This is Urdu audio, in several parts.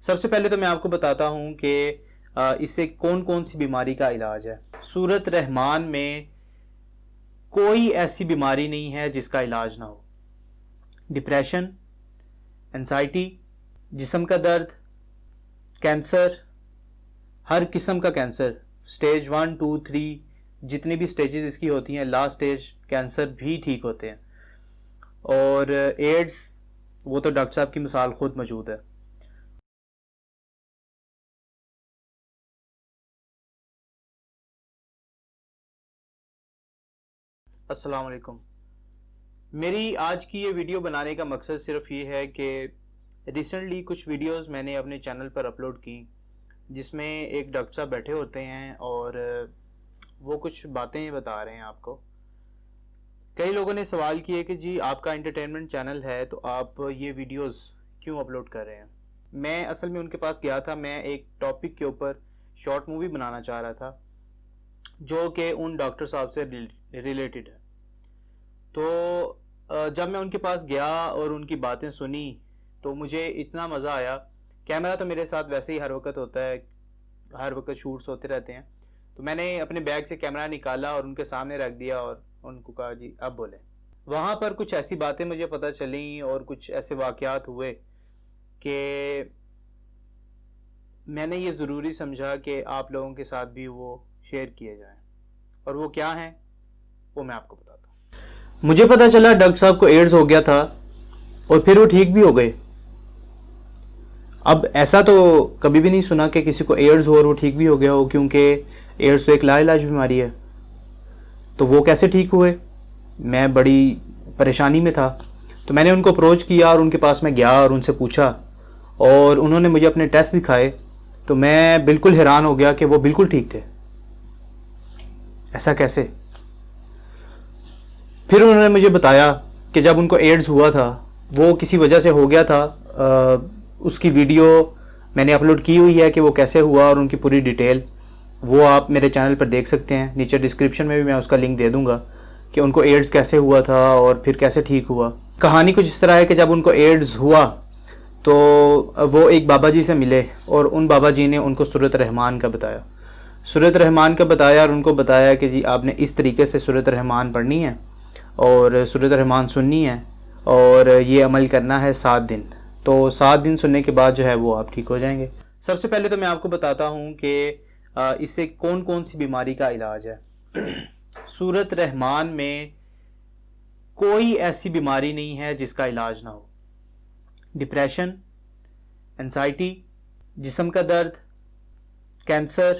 سب سے پہلے تو میں آپ کو بتاتا ہوں کہ اس سے کون کون سی بیماری کا علاج ہے۔ سورۃ رحمان میں کوئی ایسی بیماری نہیں ہے جس کا علاج نہ ہو۔ ڈپریشن، انزائٹی، جسم کا درد، کینسر، ہر قسم کا کینسر، سٹیج 1 2 3 جتنی بھی سٹیجز اس کی ہوتی ہیں، لاسٹ سٹیج کینسر بھی ٹھیک ہوتے ہیں۔ اور ایڈز، وہ تو ڈاکٹر صاحب کی مثال خود موجود ہے۔ السلام علیکم۔ میری آج کی یہ ویڈیو بنانے کا مقصد صرف یہ ہے کہ ریسنٹلی کچھ ویڈیوز میں نے اپنے چینل پر اپلوڈ کی، جس میں ایک ڈاکٹر صاحب بیٹھے ہوتے ہیں اور وہ کچھ باتیں بتا رہے ہیں آپ کو۔ کئی لوگوں نے سوال کیے کہ جی آپ کا انٹرٹینمنٹ چینل ہے تو آپ یہ ویڈیوز کیوں اپلوڈ کر رہے ہیں۔ میں اصل میں ان کے پاس گیا تھا، میں ایک ٹاپک کے اوپر شارٹ مووی بنانا چاہ رہا تھا جو کہ ان ڈاکٹر صاحب سے ریلیٹڈ ہے۔ تو جب میں ان کے پاس گیا اور ان کی باتیں سنی تو مجھے اتنا مزہ آیا۔ کیمرہ تو میرے ساتھ ویسے ہی ہر وقت ہوتا ہے، ہر وقت شوٹس ہوتے رہتے ہیں، تو میں نے اپنے بیگ سے کیمرہ نکالا اور ان کے سامنے رکھ دیا اور ان کو کہا جی اب بولیں۔ وہاں پر کچھ ایسی باتیں مجھے پتہ چلیں اور کچھ ایسے واقعات ہوئے کہ میں نے یہ ضروری سمجھا کہ آپ لوگوں کے ساتھ بھی وہ شیئر کیے جائیں۔ اور وہ کیا ہیں وہ میں آپ کو بتاتا ہوں۔ مجھے پتہ چلا ڈاکٹر صاحب کو ایڈز ہو گیا تھا اور پھر وہ ٹھیک بھی ہو گئے۔ اب ایسا تو کبھی بھی نہیں سنا کہ کسی کو ایڈز ہو اور وہ ٹھیک بھی ہو گیا ہو، کیونکہ ایڈز تو ایک لا علاج بیماری ہے۔ تو وہ کیسے ٹھیک ہوئے؟ میں بڑی پریشانی میں تھا، تو میں نے ان کو اپروچ کیا اور ان کے پاس میں گیا اور ان سے پوچھا، اور انہوں نے مجھے اپنے ٹیسٹ دکھائے تو میں بالکل حیران ہو گیا کہ وہ بالکل ٹھیک تھے۔ ایسا کیسے؟ پھر انہوں نے مجھے بتایا کہ جب ان کو ایڈز ہوا تھا وہ کسی وجہ سے ہو گیا تھا۔ اس کی ویڈیو میں نے اپلوڈ کی ہوئی ہے کہ وہ کیسے ہوا اور ان کی پوری ڈیٹیل وہ آپ میرے چینل پر دیکھ سکتے ہیں۔ نیچے ڈسکرپشن میں بھی میں اس کا لنک دے دوں گا کہ ان کو ایڈز کیسے ہوا تھا اور پھر کیسے ٹھیک ہوا۔ کہانی کچھ اس طرح ہے کہ جب ان کو ایڈز ہوا تو وہ ایک بابا جی سے ملے اور ان بابا جی نے ان کو سورۃ رحمان کا بتایا۔ سورۃ رحمان کا بتایا اور ان کو بتایا کہ جی آپ نے اس طریقے سے سورۃ رحمان پڑھنی ہے اور سورۃ رحمان سننی ہے اور یہ عمل کرنا ہے 7 دن۔ تو 7 دن سننے کے بعد جو ہے وہ آپ ٹھیک ہو جائیں گے۔ سب سے پہلے تو میں آپ کو بتاتا ہوں کہ اس سے کون کون سی بیماری کا علاج ہے۔ سورۃ رحمان میں کوئی ایسی بیماری نہیں ہے جس کا علاج نہ ہو۔ ڈپریشن، انزائٹی، جسم کا درد، کینسر،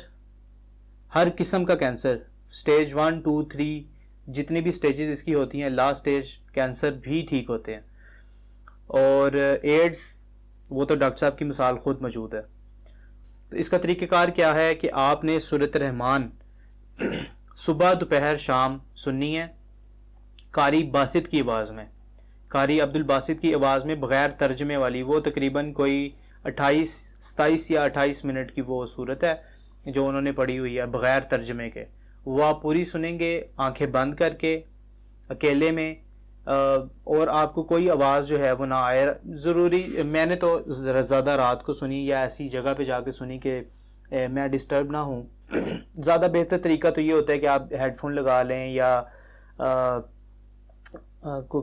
ہر قسم کا کینسر، سٹیج 1 2 3 جتنی بھی سٹیجز اس کی ہوتی ہیں، لاسٹ سٹیج کینسر بھی ٹھیک ہوتے ہیں۔ اور ایڈز، وہ تو ڈاکٹر صاحب کی مثال خود موجود ہے۔ تو اس کا طریقہ کار کیا ہے کہ آپ نے سورۃ رحمان صبح دوپہر شام سننی ہے، قاری باسط کی آواز میں، قاری عبد الباسط کی آواز میں، بغیر ترجمے والی۔ وہ تقریباً کوئی 27 یا 28 منٹ کی وہ صورت ہے جو انہوں نے پڑھی ہوئی ہے بغیر ترجمے کے۔ وہ آپ پوری سنیں گے آنکھیں بند کر کے اکیلے میں، اور آپ کو کوئی آواز جو ہے وہ نہ آئے۔ ضروری میں نے تو زیادہ رات کو سنی یا ایسی جگہ پہ جا کے سنی کہ میں ڈسٹرب نہ ہوں۔ زیادہ بہتر طریقہ تو یہ ہوتا ہے کہ آپ ہیڈ فون لگا لیں یا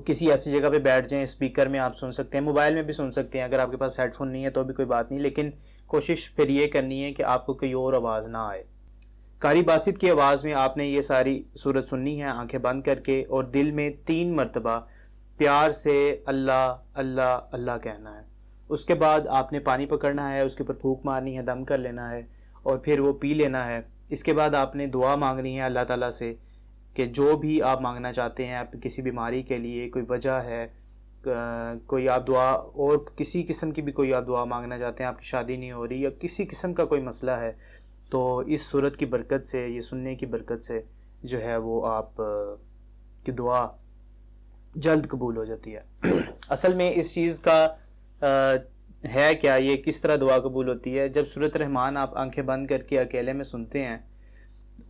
کسی ایسی جگہ پہ بیٹھ جائیں، اسپیکر میں آپ سن سکتے ہیں، موبائل میں بھی سن سکتے ہیں۔ اگر آپ کے پاس ہیڈ فون نہیں ہے تو بھی کوئی بات نہیں، لیکن کوشش پھر یہ کرنی ہے کہ آپ کو کوئی اور آواز نہ آئے۔ قاری باسط کی آواز میں آپ نے یہ ساری صورت سننی ہے آنکھیں بند کر کے، اور دل میں 3 مرتبہ پیار سے اللہ اللہ اللہ کہنا ہے۔ اس کے بعد آپ نے پانی پکڑنا ہے، اس کے اوپر پھونک مارنی ہے، دم کر لینا ہے اور پھر وہ پی لینا ہے۔ اس کے بعد آپ نے دعا مانگنی ہے اللہ تعالیٰ سے کہ جو بھی آپ مانگنا چاہتے ہیں، آپ کسی بیماری کے لیے کوئی وجہ ہے، کوئی آپ دعا اور کسی قسم کی بھی کوئی آپ دعا مانگنا چاہتے ہیں، آپ کی شادی نہیں ہو رہی یا کسی قسم کا کوئی مسئلہ ہے، تو اس صورت کی برکت سے، یہ سننے کی برکت سے جو ہے وہ آپ کی دعا جلد قبول ہو جاتی ہے۔ اصل میں اس چیز کا ہے کیا، یہ کس طرح دعا قبول ہوتی ہے؟ جب سورۃ رحمان آپ آنکھیں بند کر کے اکیلے میں سنتے ہیں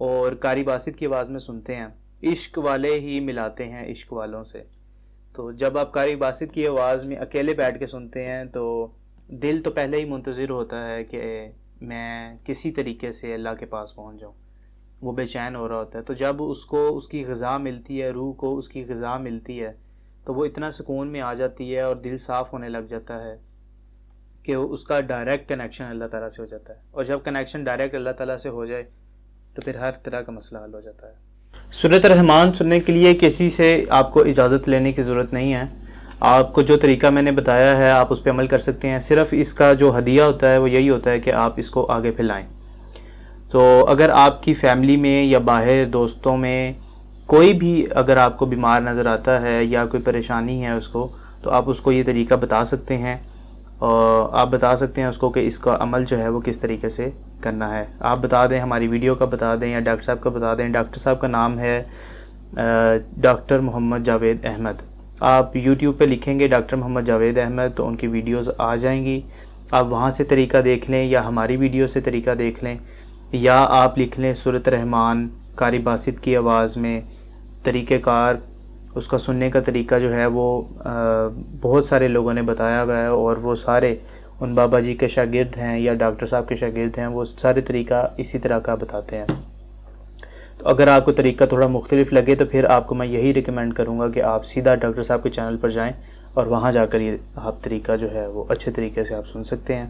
اور قاری باسط کی آواز میں سنتے ہیں، عشق والے ہی ملاتے ہیں عشق والوں سے۔ تو جب آپ قاری باسط کی آواز میں اکیلے بیٹھ کے سنتے ہیں تو دل تو پہلے ہی منتظر ہوتا ہے کہ میں کسی طریقے سے اللہ کے پاس پہنچ جاؤں، وہ بے چین ہو رہا ہوتا ہے. تو جب اس کو اس کی غذا ملتی ہے، روح کو اس کی غذا ملتی ہے، تو وہ اتنا سکون میں آ جاتی ہے اور دل صاف ہونے لگ جاتا ہے کہ اس کا ڈائریکٹ کنیکشن اللہ تعالیٰ سے ہو جاتا ہے. اور جب کنیکشن ڈائریکٹ اللہ تعالیٰ سے ہو جائے تو پھر ہر طرح کا مسئلہ حل ہو جاتا ہے. سورۃ الرحمن سننے کے لیے کسی سے آپ کو اجازت لینے کی ضرورت نہیں ہے. آپ کو جو طریقہ میں نے بتایا ہے آپ اس پہ عمل کر سکتے ہیں. صرف اس کا جو ہدیہ ہوتا ہے وہ یہی ہوتا ہے کہ آپ اس کو آگے پھیلائیں. تو اگر آپ کی فیملی میں یا باہر دوستوں میں کوئی بھی اگر آپ کو بیمار نظر آتا ہے یا کوئی پریشانی ہے اس کو، تو آپ اس کو یہ طریقہ بتا سکتے ہیں، اور آپ بتا سکتے ہیں اس کو کہ اس کا عمل جو ہے وہ کس طریقے سے کرنا ہے. آپ بتا دیں، ہماری ویڈیو کا بتا دیں یا ڈاکٹر صاحب کا بتا دیں. ڈاکٹر صاحب کا نام ہے ڈاکٹر محمد جاوید احمد. آپ یوٹیوب پہ لکھیں گے ڈاکٹر محمد جاوید احمد تو ان کی ویڈیوز آ جائیں گی. آپ وہاں سے طریقہ دیکھ لیں یا ہماری ویڈیو سے طریقہ دیکھ لیں، یا آپ لکھ لیں سورۃ الرحمن قاری باسط کی آواز میں. طریقہ کار اس کا سننے کا طریقہ جو ہے وہ بہت سارے لوگوں نے بتایا ہوا ہے، اور وہ سارے ان بابا جی کے شاگرد ہیں یا ڈاکٹر صاحب کے شاگرد ہیں، وہ سارے طریقہ اسی طرح کا بتاتے ہیں. تو اگر آپ کو طریقہ تھوڑا مختلف لگے تو پھر آپ کو میں یہی ریکمینڈ کروں گا کہ آپ سیدھا ڈاکٹر صاحب کے چینل پر جائیں اور وہاں جا کر یہ آپ طریقہ جو ہے وہ اچھے طریقے سے آپ سن سکتے ہیں.